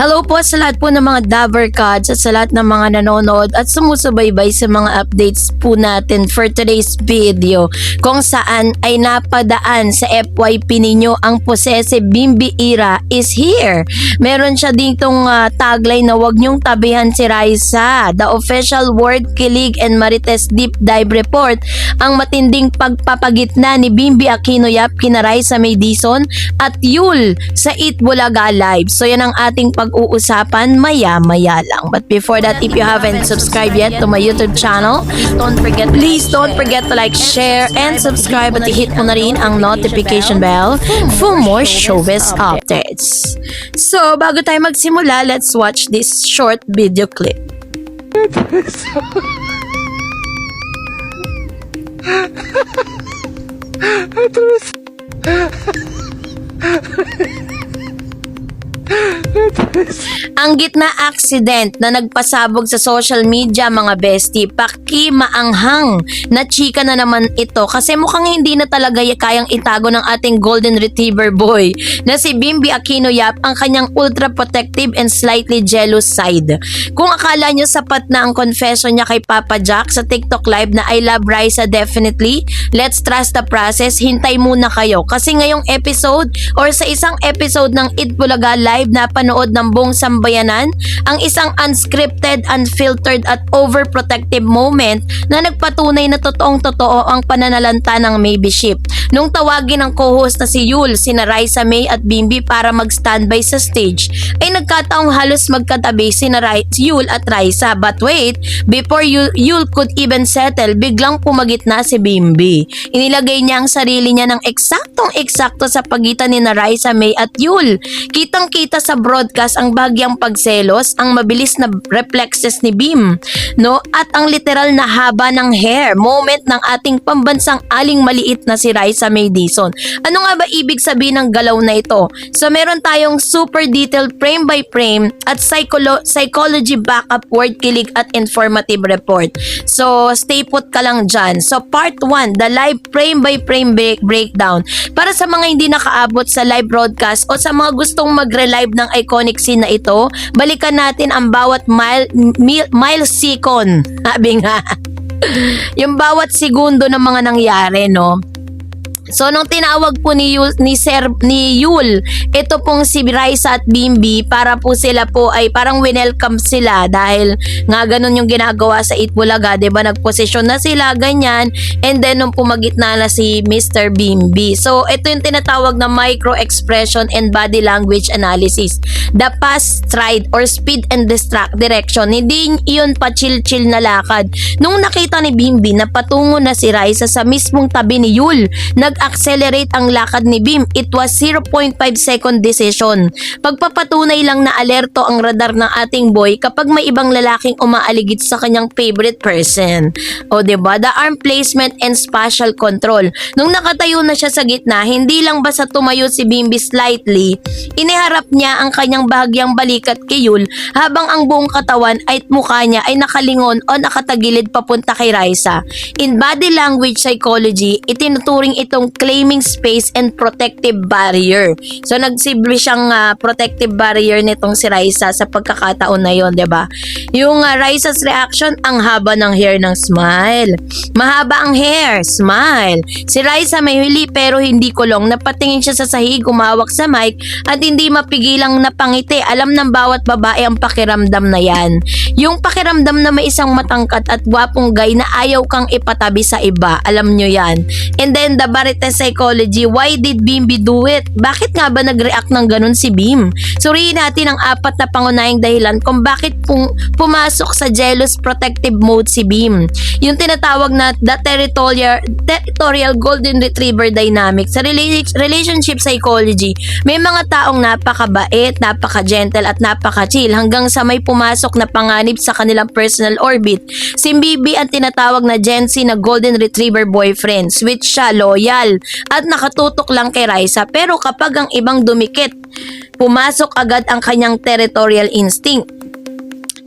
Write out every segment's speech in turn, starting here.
Hello po sa lahat po ng mga Dabber Cats at sa lahat ng mga nanonood at sumusubaybay sa mga updates po natin for today's video, kung saan ay napadaan sa FYP ninyo ang possessive Bimbi era is here. Meron siya ditong tagline na "Wag niyong tabihan si Raisa." The official Word, Kilig and Marites Deep Dive Report ang matinding pagpapagitna ni Bimbi Aquino Yap kina Raisa May Dizon at Yul sa Eat Bulaga Live. So yan ang ating pag-uusapan maya-maya lang. But before that, if you haven't subscribed yet to my YouTube channel, please don't forget to like, share, and subscribe at i-hit mo na rin ang notification bell for more showbiz updates. So, bago tayo magsimula, let's watch this short video clip. Ang gitna accident na nagpasabog sa social media, mga bestie, pakimaanghang na chika na naman ito kasi mukhang hindi na talaga kayang itago ng ating golden retriever boy na si Bimbi Aquino Yap ang kanyang ultra protective and slightly jealous side. Kung akala nyo sapat na ang confession niya kay Papa Jack sa TikTok live na "I love Raisa definitely, let's trust the process," hintay muna kayo kasi ngayong episode or sa isang episode ng Eat Bulaga Live na panood ng buong sambayanan ang isang unscripted, unfiltered at overprotective moment na nagpatunay na totoong-totoo ang pananalanta ng Maybe Ship. Nung tawagin ng co-host na si Yul, sina Raisa May at Bimbi para mag-standby sa stage, ay nagkataong halos magkatabi sina Yul at Raisa. But wait, before Yul could even settle, biglang pumagitna si Bimbi. Inilagay niya ang sarili niya ng eksaktong-eksakto sa pagitan ni na Raisa May at Yul. Kitang-kita sa broadcast ang bagyang pagselos, ang mabilis na reflexes ni Bim, no? At ang literal na haba ng hair moment ng ating pambansang aling maliit na si Raisa May Dizon. Ano nga ba ibig sabihin ng galaw na ito? So meron tayong super detailed frame by frame at psychology backup, word, kilig at informative report. So stay put ka lang dyan. So part 1, the live frame by frame breakdown. Para sa mga hindi nakaabot sa live broadcast o sa mga gustong mag-relive ng iconic scene na ito, balikan natin ang bawat millisecond. Sabi nga, yung bawat segundo ng mga nangyari, no? So nung tinawag po ni Yul, ito pong si Raisa at Bimbi, para po sila po ay parang winelcome sila dahil nga ganun yung ginagawa sa Eat Bulaga, 'di ba? Nagposisyon na sila ganyan, and then nung pumagitna na si Mr. Bimbi. So ito yung tinatawag na micro expression and body language analysis. The fast stride or speed and direction. Hindi yun pa chill na lakad. Nung nakita ni Bimbi na patungo na si Raisa sa mismong tabi ni Yul, nag-accelerate ang lakad ni Bim. It was 0.5 second decision. Pagpapatunay lang na alerto ang radar ng ating boy kapag may ibang lalaking umaaligid sa kanyang favorite person. O diba? The arm placement and spatial control. Nung nakatayo na siya sa gitna, hindi lang basta tumayo si Bimbi slightly, iniharap niya ang kanyang bahagyang balikat kay Yul habang ang buong katawan ay mukha niya ay nakalingon o nakatagilid papunta kay Raisa. In body language psychology, itinuturing itong claiming space and protective barrier. So nagsible siyang protective barrier nitong si Raisa sa pagkakataon na yon, 'di ba? Yung Raisa's reaction, ang haba ng hair ng smile. Mahaba ang hair, smile. Si Raisa may huli pero hindi kulong. Napatingin siya sa sahig, humawak sa mic at hindi mapigilang napangiti. Alam ng bawat babae ang pakiramdam na yan. Yung pakiramdam na may isang matangkat at gwapong guy na ayaw kang ipatabi sa iba. Alam nyo yan. And then the Marites psychology, why did Bimbi do it? Bakit nga ba nag-react ng ganun si Bim? Suriin natin ang 4 na pangunahing dahilan kung bakit pumasok sa jealous protective mode si Bim. Yung tinatawag na the territorial golden retriever dynamic. Sa relationship psychology, may mga taong napakabait, napaka-gentle at napaka-chill hanggang sa may pumasok na panganib sa kanilang personal orbit. Si Bimbi ang tinatawag na Gen Z na golden retriever boyfriend. Sweet siya, loyal at nakatutok lang kay Raisa, pero kapag ang ibang dumikit, pumasok agad ang kanyang territorial instinct.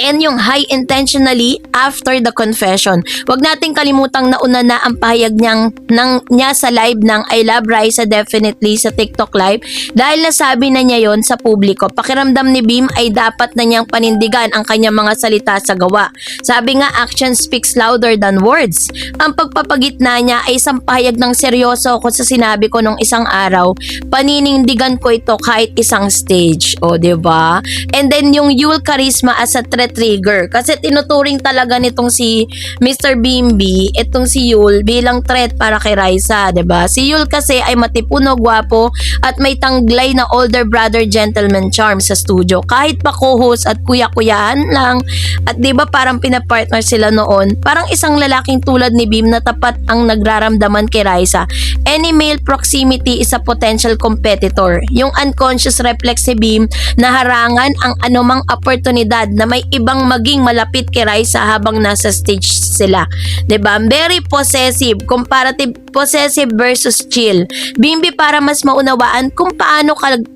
and yung high intentionally after the confession. Huwag nating kalimutang nauna na ang pahayag niya sa live ng I Love Raisa definitely sa TikTok live dahil nasabi na niya yon sa publiko. Pakiramdam ni Bim ay dapat na niyang panindigan ang kanyang mga salita sa gawa. Sabi nga, action speaks louder than words. Ang pagpapagitna niya ay isang pahayag ng seryoso ako sa sinabi ko nung isang araw. Paninindigan ko ito kahit isang stage. O, diba? And then yung Yul Charisma as a threat trigger. Kasi tinuturing talaga nitong si Mr. Bimbi, itong si Yul bilang threat para kay Raisa, 'di ba? Si Yul kasi ay matipuno, gwapo at may tanglay na older brother gentleman charm sa studio. Kahit pa co-host at kuya-kuyahan lang at 'di ba parang pinapartner sila noon. Parang isang lalaking tulad ni Bim na tapat ang nagraramdaman kay Raisa. Any male proximity is a potential competitor. Yung unconscious reflex ni Bim na harangan ang anumang oportunidad na may ibang maging malapit kay Raisa habang nasa stage sila. 'Di ba? Very possessive, comparative possessive versus chill. Bimbi para mas maunawaan kung paano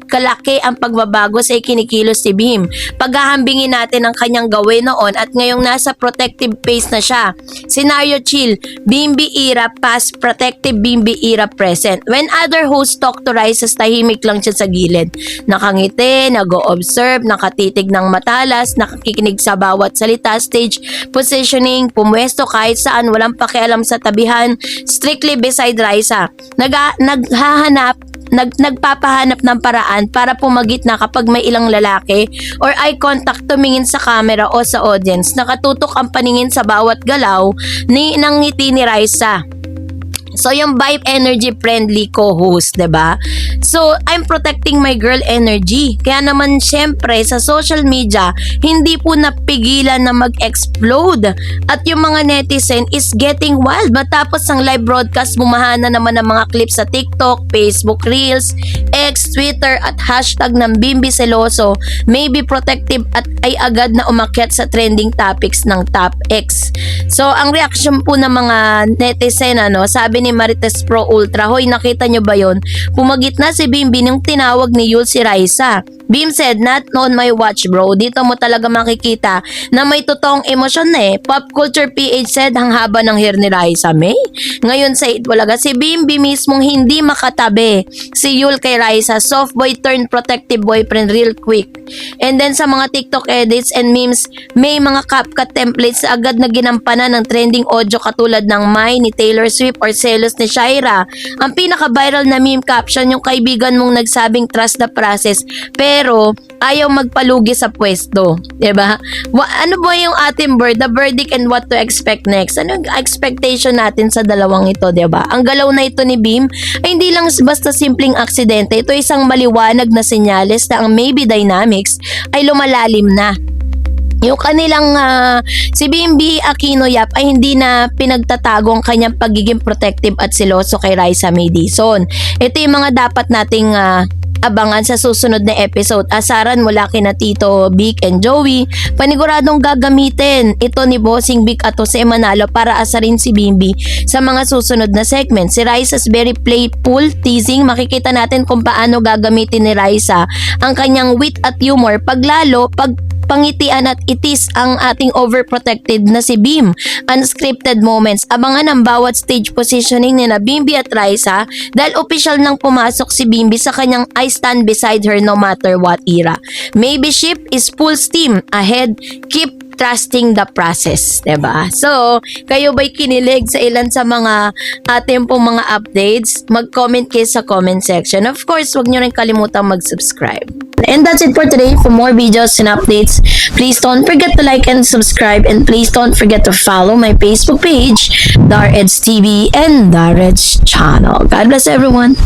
kalaki ang pagbabago sa ikinikilos si Bim. Paghahambingin natin ang kanyang gawin noon at ngayong nasa protective phase na siya. Scenario chill, Bimbi era past, protective Bimbi era present. When other hosts talk to Raisa, tahimik lang siya sa gilid. Nakangiti, nag-o-observe, nakatitig ng matalas, nakikinig sa bawat salita, stage positioning, pumwesto kahit saan, walang pakialam sa tabihan, strictly beside Raisa. Nagpapahanap ng paraan para pumagitna kapag may ilang lalaki or eye contact tumingin sa camera o sa audience. Nakatutok ang paningin sa bawat galaw ng ngiti ni Raisa. So, yung vibe energy friendly co-host, 'di ba? So, I'm protecting my girl energy. Kaya naman, syempre, sa social media, hindi po napigilan na mag-explode. At yung mga netizen is getting wild. Matapos ang live broadcast, bumahana naman ng mga clips sa TikTok, Facebook Reels, X, Twitter, at hashtag ng Bimbi Seloso, maybe protective at ay agad na umakyat sa trending topics ng Top X. So, ang reaction po ng mga netizen, sabi ni Marites Pro Ultra, hoy, nakita nyo ba yon? Pumagitna si Bimbi nung tinawag ni Yul si Raisa. Bim said, not on my watch bro. Dito mo talaga makikita na may totoong emosyon na eh. Pop Culture PH said, ang haba ng hair ni Raisa May. Ngayon sa Itbulaga, si Bimbi mismong hindi makatabi si Yul kay Raisa. Soft boy turned protective boyfriend real quick. And then sa mga TikTok edits and memes, may mga CapCut templates agad na ginampanan ng trending audio katulad ng My ni Taylor Swift or Selos ni Shaira. Ang pinaka-viral na meme caption, yung kaibigan mong nagsabing trust the process pero ayaw magpalugi sa pwesto. Diba? Ano ba yung ating the verdict and what to expect next? Ano yung expectation natin sa dalawang ito, diba? Ang galaw na ito ni Bim ay hindi lang basta simpleng aksidente. Ito isang maliwanag na senyales na ang maybe dynamics ay lumalalim na. Yung kanilang si Bimbi Aquino Yap ay hindi na pinagtatago ang kanyang pagiging protective at seloso kay Raisa May Dizon. Ito yung mga dapat nating abangan sa susunod na episode. Asaran mula kina Tito Vic and Joey, paniguradong gagamitin ito ni Bossing Vic at Jose Manalo para asarin si Bimbi sa mga susunod na segment. Si Raisa's very playful teasing, makikita natin kung paano gagamitin ni Raisa ang kanyang wit at humor paglalo pangitian at itis ang ating overprotected na si Bim. Unscripted moments. Abangan ang bawat stage positioning ni na Bimbi at Raisa dahil official nang pumasok si Bimbi sa kanyang I stand beside her no matter what era. Maybe ship is full steam ahead. Keep trusting the process, diba? So, kayo ba'y kinilig sa ilan sa mga ating pong mga updates? Mag-comment kayo sa comment section. Of course, huwag nyo rin kalimutang mag-subscribe. And that's it for today. For more videos and updates, please don't forget to like and subscribe, and please don't forget to follow my Facebook page, Dareds TV and Dareds Channel. God bless everyone.